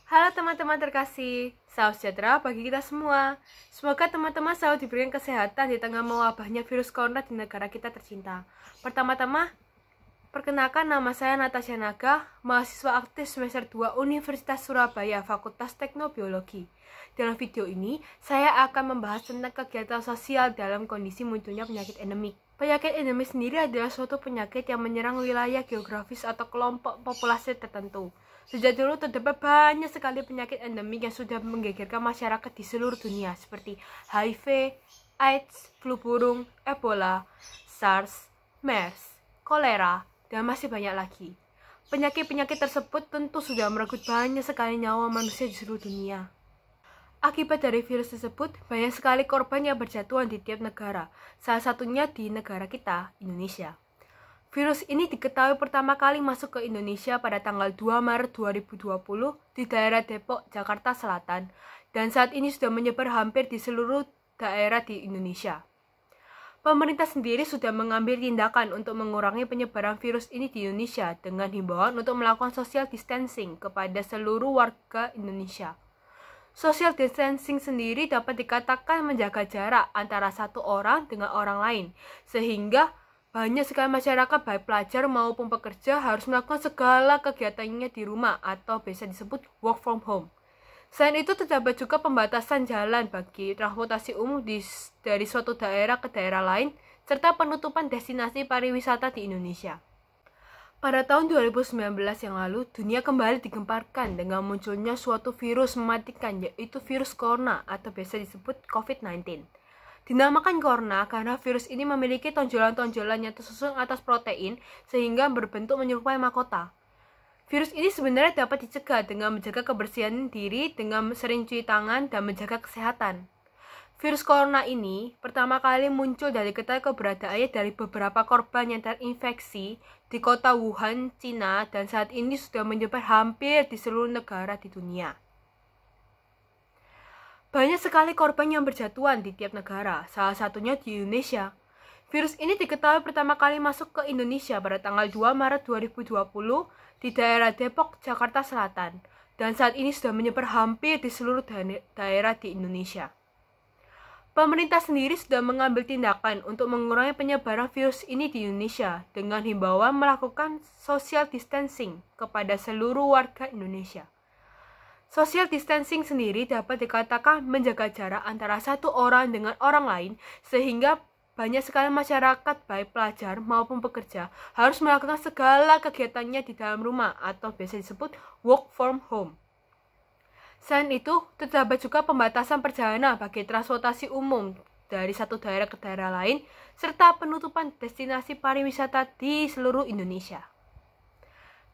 Halo teman-teman terkasih, salam sejahtera bagi kita semua. Semoga teman-teman selalu diberikan kesehatan di tengah mewabahnya virus corona di negara kita tercinta. Pertama-tama, perkenalkan nama saya Natasha Naga, mahasiswa aktif semester 2 Universitas Surabaya, Fakultas Teknobiologi. Dalam video ini, saya akan membahas tentang kegiatan sosial dalam kondisi munculnya penyakit endemik. Penyakit endemik sendiri adalah suatu penyakit yang menyerang wilayah geografis atau kelompok populasi tertentu. Sejak dulu terdapat banyak sekali penyakit endemik yang sudah menggegerkan masyarakat di seluruh dunia seperti HIV, AIDS, flu burung, Ebola, SARS, MERS, kolera, dan masih banyak lagi. Penyakit-penyakit tersebut tentu sudah merenggut banyak sekali nyawa manusia di seluruh dunia. Akibat dari virus tersebut, banyak sekali korban yang berjatuhan di tiap negara, salah satunya di negara kita, Indonesia. Virus ini diketahui pertama kali masuk ke Indonesia pada tanggal 2 Maret 2020 di daerah Depok, Jakarta Selatan, dan saat ini sudah menyebar hampir di seluruh daerah di Indonesia. Pemerintah sendiri sudah mengambil tindakan untuk mengurangi penyebaran virus ini di Indonesia dengan himbauan untuk melakukan social distancing kepada seluruh warga Indonesia. Social distancing sendiri dapat dikatakan menjaga jarak antara satu orang dengan orang lain, sehingga banyak sekali masyarakat baik pelajar maupun pekerja harus melakukan segala kegiatannya di rumah atau biasa disebut work from home. Selain itu terdapat juga pembatasan jalan bagi transportasi umum dari suatu daerah ke daerah lain, serta penutupan destinasi pariwisata di Indonesia. Pada tahun 2019 yang lalu, dunia kembali digemparkan dengan munculnya suatu virus mematikan, yaitu virus corona atau biasa disebut COVID-19. Dinamakan corona karena virus ini memiliki tonjolan-tonjolan yang tersusun atas protein sehingga berbentuk menyerupai mahkota. Virus ini sebenarnya dapat dicegah dengan menjaga kebersihan diri dengan sering cuci tangan dan menjaga kesehatan. Virus corona ini pertama kali muncul dari diketahui keberadaannya dari beberapa korban yang terinfeksi di kota Wuhan, Cina, dan saat ini sudah menyebar hampir di seluruh negara di dunia. Banyak sekali korban yang berjatuhan di tiap negara, salah satunya di Indonesia. Virus ini diketahui pertama kali masuk ke Indonesia pada tanggal 2 Maret 2020 di daerah Depok, Jakarta Selatan, dan saat ini sudah menyebar hampir di seluruh daerah di Indonesia. Pemerintah sendiri sudah mengambil tindakan untuk mengurangi penyebaran virus ini di Indonesia dengan himbauan melakukan social distancing kepada seluruh warga Indonesia. Social distancing sendiri dapat dikatakan menjaga jarak antara satu orang dengan orang lain sehingga banyak sekali masyarakat baik pelajar maupun pekerja harus melakukan segala kegiatannya di dalam rumah atau biasa disebut work from home. Selain itu, terdapat juga pembatasan perjalanan bagi transportasi umum dari satu daerah ke daerah lain, serta penutupan destinasi pariwisata di seluruh Indonesia.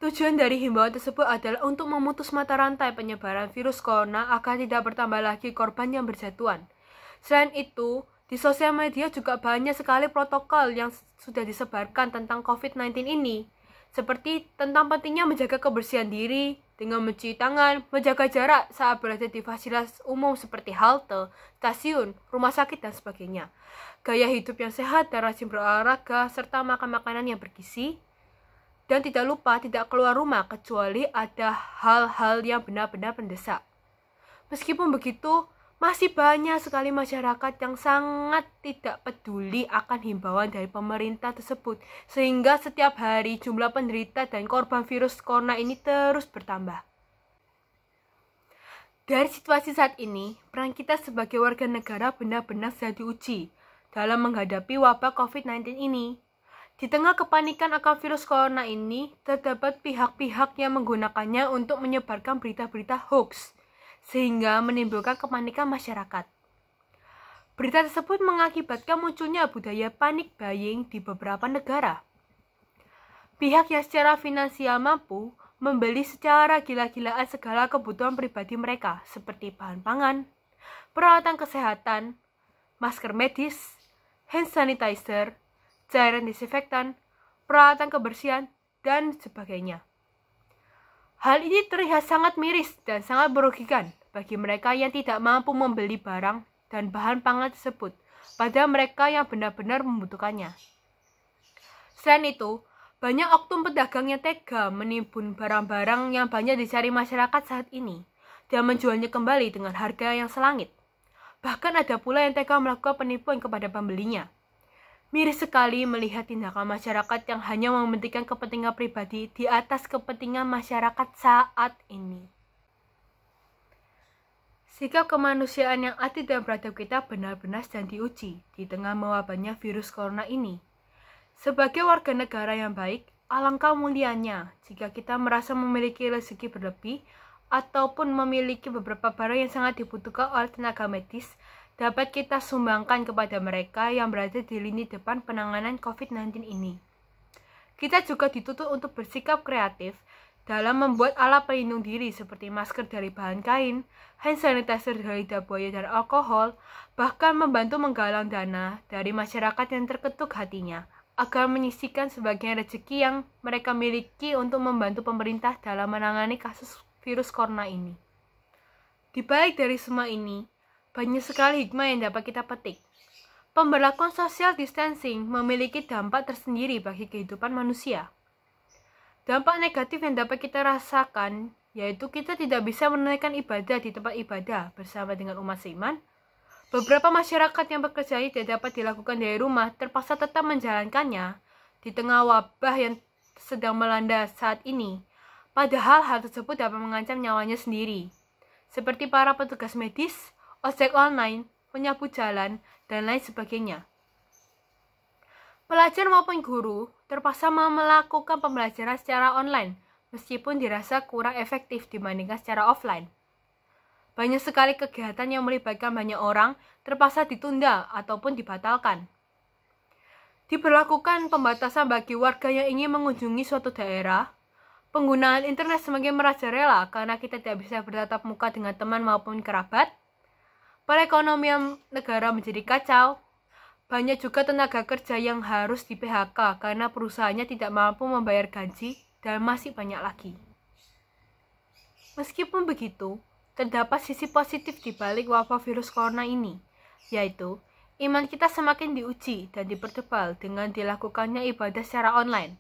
Tujuan dari himbauan tersebut adalah untuk memutus mata rantai penyebaran virus corona agar tidak bertambah lagi korban yang berjatuhan. Selain itu, di sosial media juga banyak sekali protokol yang sudah disebarkan tentang COVID-19 ini, seperti tentang pentingnya menjaga kebersihan diri, dengan mencuci tangan, menjaga jarak saat berada di fasilitas umum seperti halte, stasiun, rumah sakit, dan sebagainya. Gaya hidup yang sehat dan rajin berolahraga, serta makan makanan yang bergizi. Dan tidak lupa tidak keluar rumah kecuali ada hal-hal yang benar-benar mendesak. Meskipun begitu, masih banyak sekali masyarakat yang sangat tidak peduli akan himbauan dari pemerintah tersebut, sehingga setiap hari jumlah penderita dan korban virus corona ini terus bertambah. Dari situasi saat ini, peran kita sebagai warga negara benar-benar sedang diuji dalam menghadapi wabah COVID-19 ini. Di tengah kepanikan akan virus corona ini, terdapat pihak-pihak yang menggunakannya untuk menyebarkan berita-berita hoax, sehingga menimbulkan kepanikan masyarakat. Berita tersebut mengakibatkan munculnya budaya panic buying di beberapa negara. Pihak yang secara finansial mampu membeli secara gila-gilaan segala kebutuhan pribadi mereka, seperti bahan pangan, peralatan kesehatan, masker medis, hand sanitizer, cairan disinfektan, peralatan kebersihan, dan sebagainya. Hal ini terlihat sangat miris dan sangat merugikan bagi mereka yang tidak mampu membeli barang dan bahan pangan tersebut pada mereka yang benar-benar membutuhkannya. Selain itu, banyak oknum pedagang yang tega menimbun barang-barang yang banyak dicari masyarakat saat ini. dan menjualnya kembali dengan harga yang selangit. Bahkan ada pula yang tega melakukan penipuan kepada pembelinya. Miris sekali melihat tindakan masyarakat yang hanya mementingkan kepentingan pribadi di atas kepentingan masyarakat saat ini. Sikap kemanusiaan yang adil dan beradab kita benar-benar sedang diuji di tengah mewabahnya virus corona ini. Sebagai warga negara yang baik, alangkah mulianya jika kita merasa memiliki rezeki berlebih ataupun memiliki beberapa barang yang sangat dibutuhkan oleh tenaga medis dapat kita sumbangkan kepada mereka yang berada di lini depan penanganan COVID-19 ini. Kita juga dituntut untuk bersikap kreatif dalam membuat alat pelindung diri seperti masker dari bahan kain, hand sanitizer dari lidah buaya dan alkohol, bahkan membantu menggalang dana dari masyarakat yang terketuk hatinya agar menyisihkan sebagian rezeki yang mereka miliki untuk membantu pemerintah dalam menangani kasus virus corona ini. Di balik dari semua ini, banyak sekali hikmah yang dapat kita petik. Pemberlakuan social distancing memiliki dampak tersendiri bagi kehidupan manusia. Dampak negatif yang dapat kita rasakan yaitu kita tidak bisa menunaikan ibadah di tempat ibadah bersama dengan umat seiman. Beberapa masyarakat yang bekerja tidak dapat dilakukan dari rumah terpaksa tetap menjalankannya di tengah wabah yang sedang melanda saat ini. Padahal hal tersebut dapat mengancam nyawanya sendiri. Seperti para petugas medis, ojek online, penyapu jalan, dan lain sebagainya. Pelajar maupun guru terpaksa melakukan pembelajaran secara online, meskipun dirasa kurang efektif dibandingkan secara offline. Banyak sekali kegiatan yang melibatkan banyak orang terpaksa ditunda ataupun dibatalkan. Diberlakukan pembatasan bagi warga yang ingin mengunjungi suatu daerah. Penggunaan internet semakin merajalela karena kita tidak bisa bertatap muka dengan teman maupun kerabat. Perekonomian negara menjadi kacau. Banyak juga tenaga kerja yang harus di PHK karena perusahaannya tidak mampu membayar gaji dan masih banyak lagi. Meskipun begitu, terdapat sisi positif di balik wabah virus corona ini, yaitu iman kita semakin diuji dan dipertebal dengan dilakukannya ibadah secara online.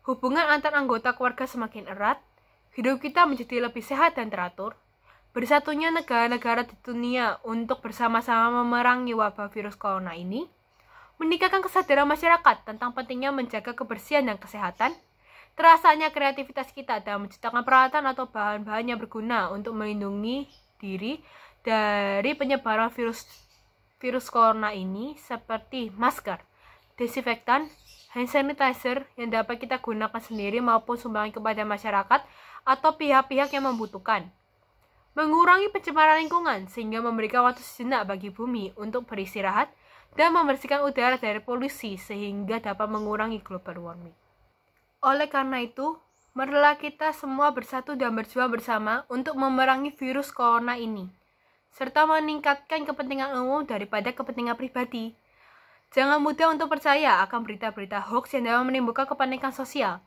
Hubungan antar anggota keluarga semakin erat, hidup kita menjadi lebih sehat dan teratur. Bersatunya negara-negara di dunia untuk bersama-sama memerangi wabah virus corona ini, meningkatkan kesadaran masyarakat tentang pentingnya menjaga kebersihan dan kesehatan, terasanya kreativitas kita dalam menciptakan peralatan atau bahan-bahan yang berguna untuk melindungi diri dari penyebaran virus corona ini seperti masker, desinfektan, hand sanitizer yang dapat kita gunakan sendiri maupun sumbangkan kepada masyarakat atau pihak-pihak yang membutuhkan. Mengurangi pencemaran lingkungan sehingga memberikan waktu sejenak bagi bumi untuk beristirahat dan membersihkan udara dari polusi sehingga dapat mengurangi global warming. Oleh karena itu, marilah kita semua bersatu dan berjuang bersama untuk memerangi virus corona ini, serta meningkatkan kepentingan umum daripada kepentingan pribadi. Jangan mudah untuk percaya akan berita-berita hoax yang dapat menimbulkan kepanikan sosial.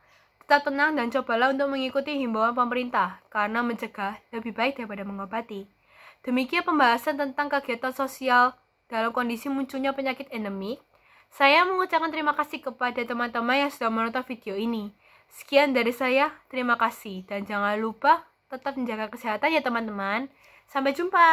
Tetap tenang dan cobalah untuk mengikuti himbauan pemerintah, karena mencegah lebih baik daripada mengobati. Demikian pembahasan tentang kegiatan sosial dalam kondisi munculnya penyakit endemik. Saya mengucapkan terima kasih kepada teman-teman yang sudah menonton video ini. Sekian dari saya, terima kasih. Dan jangan lupa tetap menjaga kesehatan ya teman-teman. Sampai jumpa.